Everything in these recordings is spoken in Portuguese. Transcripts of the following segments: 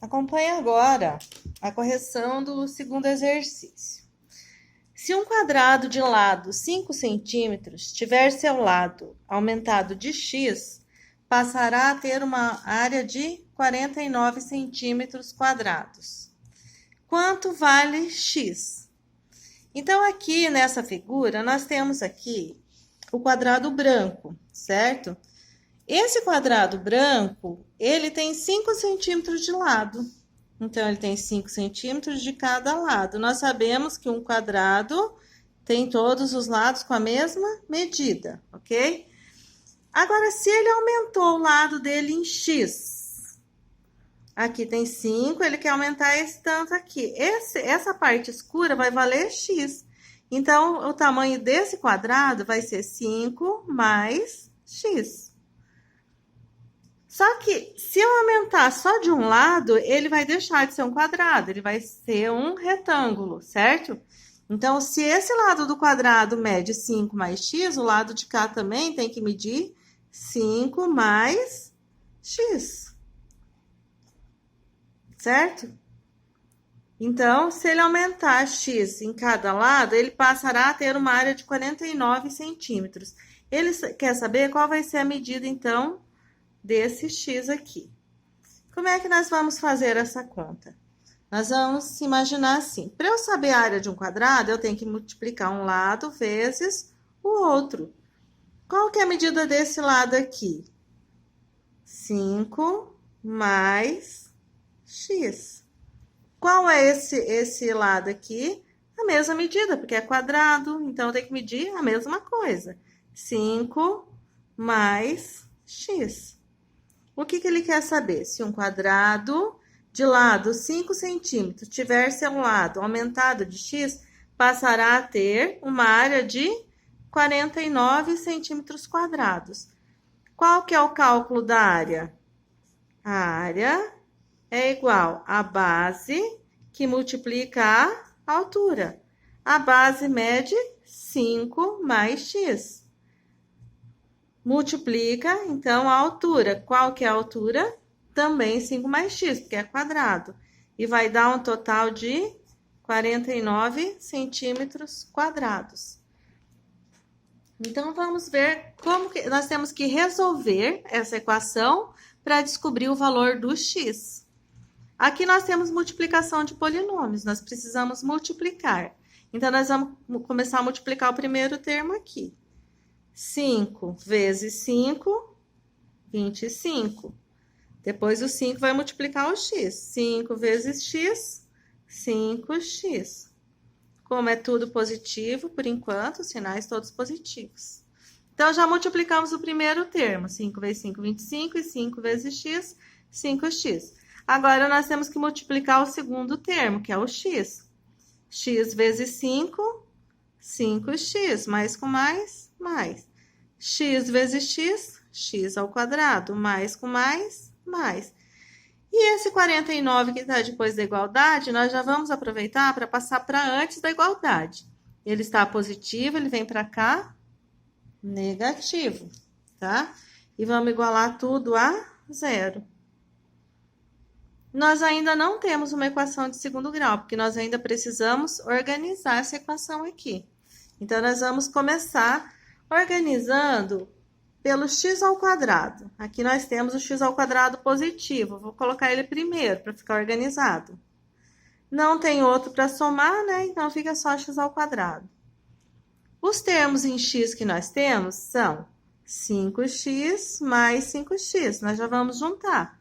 Acompanhe agora a correção do segundo exercício. Se um quadrado de lado 5 centímetros tiver seu lado aumentado de x, passará a ter uma área de 49 centímetros quadrados. Quanto vale x? Então, aqui nessa figura, nós temos aqui o quadrado branco, certo? Esse quadrado branco, ele tem 5 centímetros de lado. Então, ele tem 5 centímetros de cada lado. Nós sabemos que um quadrado tem todos os lados com a mesma medida, ok? Agora, se ele aumentou o lado dele em x, aqui tem 5, ele quer aumentar esse tanto aqui. Essa parte escura vai valer x. Então, o tamanho desse quadrado vai ser 5 mais x. Só que, se eu aumentar só de um lado, ele vai deixar de ser um quadrado, ele vai ser um retângulo, certo? Então, se esse lado do quadrado mede 5 mais x, o lado de cá também tem que medir 5 mais x. Certo? Então, se ele aumentar x em cada lado, ele passará a ter uma área de 49 centímetros. Ele quer saber qual vai ser a medida, então, desse x aqui. Como é que nós vamos fazer essa conta? Nós vamos imaginar assim, para eu saber a área de um quadrado, eu tenho que multiplicar um lado vezes o outro. Qual que é a medida desse lado aqui? 5 mais x. Qual é esse lado aqui? A mesma medida, porque é quadrado, então eu tenho que medir a mesma coisa. 5 mais x. O que ele quer saber? Se um quadrado de lado 5 centímetros tiver seu lado aumentado de x, passará a ter uma área de 49 centímetros quadrados. Qual que é o cálculo da área? A área é igual à base que multiplica a altura. A base mede 5 mais x. Multiplica, então, a altura. Qual que é a altura? Também 5 mais x, porque é quadrado. E vai dar um total de 49 centímetros quadrados. Então, vamos ver como que nós temos que resolver essa equação para descobrir o valor do x. Aqui nós temos multiplicação de polinômios, nós precisamos multiplicar. Então, nós vamos começar a multiplicar o primeiro termo aqui. 5 vezes 5, 25. Depois o 5 vai multiplicar o x. 5 vezes x, 5x. Como é tudo positivo, por enquanto, os sinais todos positivos. Então, já multiplicamos o primeiro termo. 5 vezes 5, 25. E 5 vezes x, 5x. Agora, nós temos que multiplicar o segundo termo, que é o x. X vezes 5, 5x. Mais com mais, mais. X vezes x, x ao quadrado. Mais com mais, mais. E esse 49 que está depois da igualdade, nós já vamos aproveitar para passar para antes da igualdade. Ele está positivo, ele vem para cá, negativo, tá? E vamos igualar tudo a zero. Nós ainda não temos uma equação de segundo grau, porque nós ainda precisamos organizar essa equação aqui. Então, nós vamos começar organizando pelo x ao quadrado. Aqui nós temos o x ao quadrado positivo. Vou colocar ele primeiro para ficar organizado. Não tem outro para somar, né? Então, fica só x ao quadrado. Os termos em x que nós temos são 5x mais 5x. Nós já vamos juntar.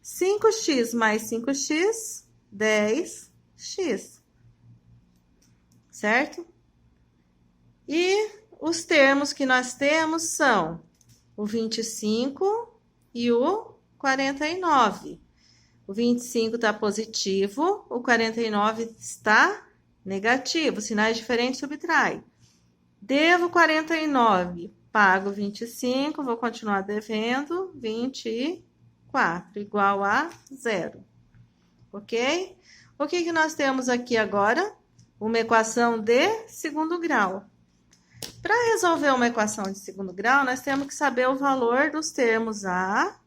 5x mais 5x, 10x. Certo? E os termos que nós temos são o 25 e o 49. O 25 está positivo, o 49 está negativo. Sinais diferentes subtrai. Devo 49, pago 25, vou continuar devendo 24, igual a zero. Ok? O que nós temos aqui agora? Uma equação de segundo grau. Para resolver uma equação de segundo grau, nós temos que saber o valor dos termos A,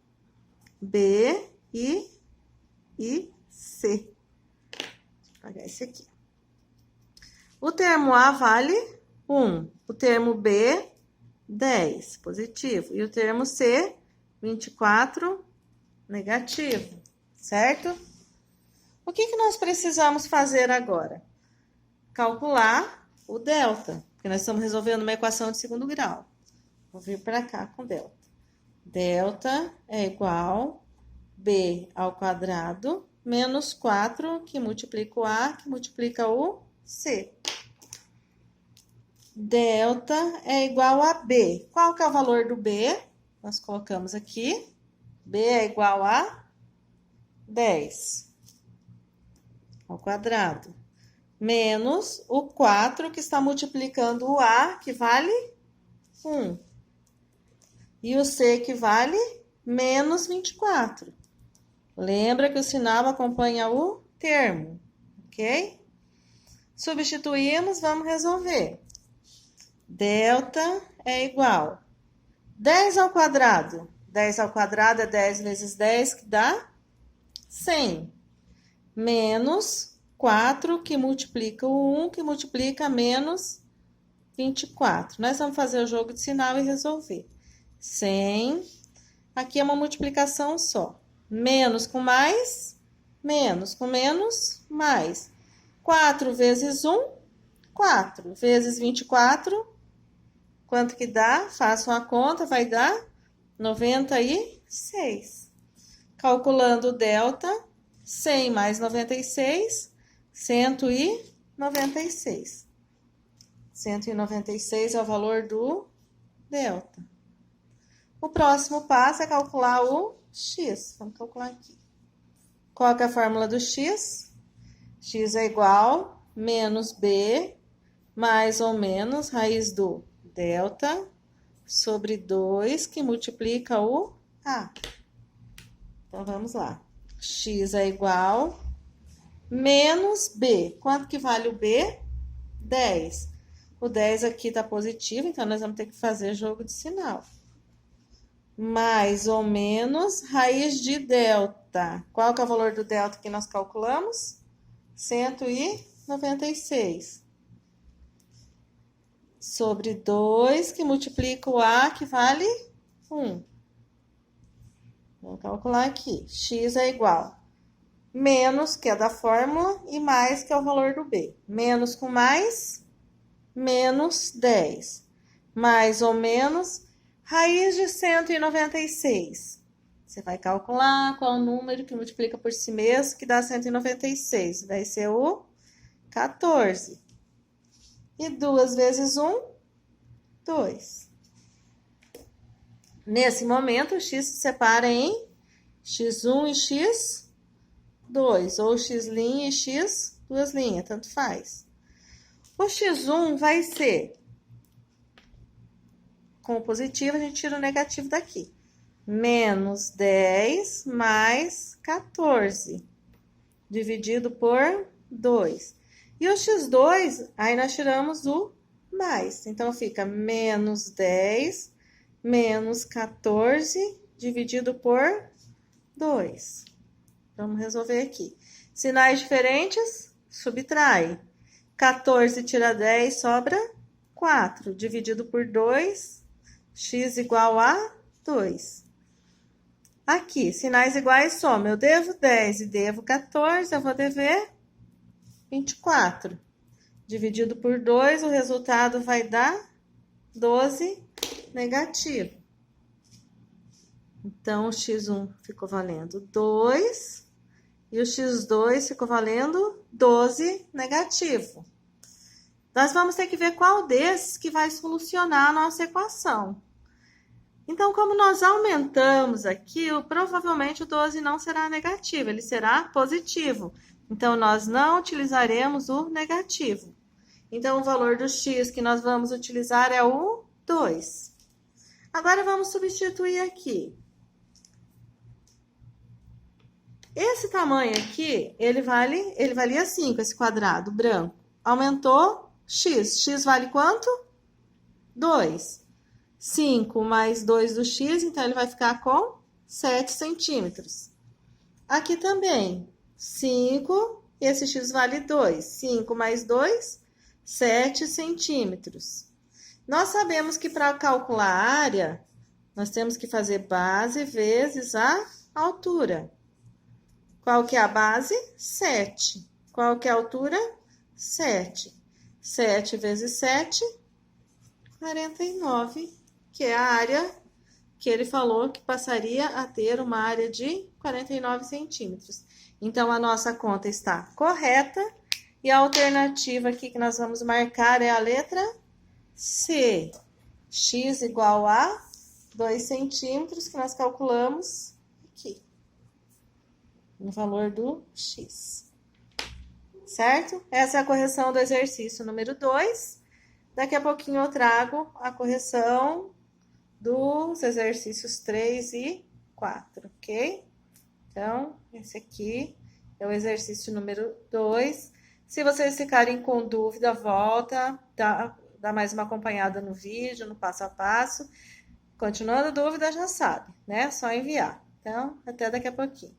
B e e C. Vou apagar esse aqui. O termo A vale 1. O termo B, 10, positivo. E o termo C, 24, negativo. Certo? O que nós precisamos fazer agora? Calcular o delta, porque nós estamos resolvendo uma equação de segundo grau. Vou vir para cá com delta. Delta é igual B ao quadrado menos 4, que multiplica o A, que multiplica o C. Delta é igual a B. Qual que é o valor do B? Nós colocamos aqui. B é igual a 10 ao quadrado. Menos o 4, que está multiplicando o A, que vale 1. E o C, que vale menos 24. Lembra que o sinal acompanha o termo, ok? Substituímos, vamos resolver. Delta é igual 10 ao quadrado. 10 ao quadrado é 10 vezes 10, que dá 100. Menos 4, que multiplica o 1, que multiplica menos 24. Nós vamos fazer o jogo de sinal e resolver. 100. Aqui é uma multiplicação só. Menos com mais, menos com menos, mais. 4 vezes 1, 4. Vezes 24, quanto que dá? Façam a conta, vai dar 96. Calculando o delta, 100 mais 96, 196. 196 é o valor do delta. O próximo passo é calcular o x. Vamos calcular aqui. Qual que é a fórmula do x? X é igual a menos b mais ou menos raiz do delta sobre 2, que multiplica o a. Então, vamos lá. X é igual a menos b. Quanto que vale o b? 10. O 10 aqui está positivo, então nós vamos ter que fazer jogo de sinal. Mais ou menos raiz de delta. Qual que é o valor do delta que nós calculamos? 196. Sobre 2, que multiplica o a, que vale 1. Vamos calcular aqui. X é igual menos, que é da fórmula, e mais, que é o valor do b. Menos com mais, menos 10. Mais ou menos raiz de 196. Você vai calcular qual o número que multiplica por si mesmo, que dá 196. Vai ser o 14. E 2 vezes 1, 2. Nesse momento, o x se separa em x1 e x2, ou x' e x, duas linhas, tanto faz. O x1 vai ser, com o positivo, a gente tira o negativo daqui. Menos 10 mais 14, dividido por 2. E o x2, aí nós tiramos o mais. Então, fica menos 10 menos 14, dividido por 2. Vamos resolver aqui. Sinais diferentes, subtrai. 14 tira 10, sobra 4. Dividido por 2, x igual a 2. Aqui, sinais iguais, soma. Eu devo 10 e devo 14, eu vou dever 24. Dividido por 2, o resultado vai dar 12 negativo. Então, o x1 ficou valendo 2 e o x2 ficou valendo 12 negativo. Nós vamos ter que ver qual desses que vai solucionar a nossa equação. Então, como nós aumentamos aqui, provavelmente o 12 não será negativo, ele será positivo. Então, nós não utilizaremos o negativo. Então, o valor do x que nós vamos utilizar é o 2. Agora, vamos substituir aqui. Esse tamanho aqui, ele valia 5, esse quadrado branco. Aumentou x. X vale quanto? 2. 5 mais 2 do x, então ele vai ficar com 7 centímetros. Aqui também, 5, esse x vale 2. 5 mais 2, 7 centímetros. Nós sabemos que para calcular a área, nós temos que fazer base vezes a altura. Qual que é a base? 7. Qual que é a altura? 7. 7 vezes 7, 49, que é a área que ele falou que passaria a ter uma área de 49 centímetros. Então, a nossa conta está correta. E a alternativa aqui que nós vamos marcar é a letra C. X igual a 2 centímetros, que nós calculamos aqui, no valor do X. Certo? Essa é a correção do exercício número 2. Daqui a pouquinho eu trago a correção dos exercícios 3 e 4, ok? Então, esse aqui é o exercício número 2. Se vocês ficarem com dúvida, volta, dá mais uma acompanhada no vídeo, no passo a passo. Continuando dúvida, já sabe, né? Só enviar. Então, até daqui a pouquinho.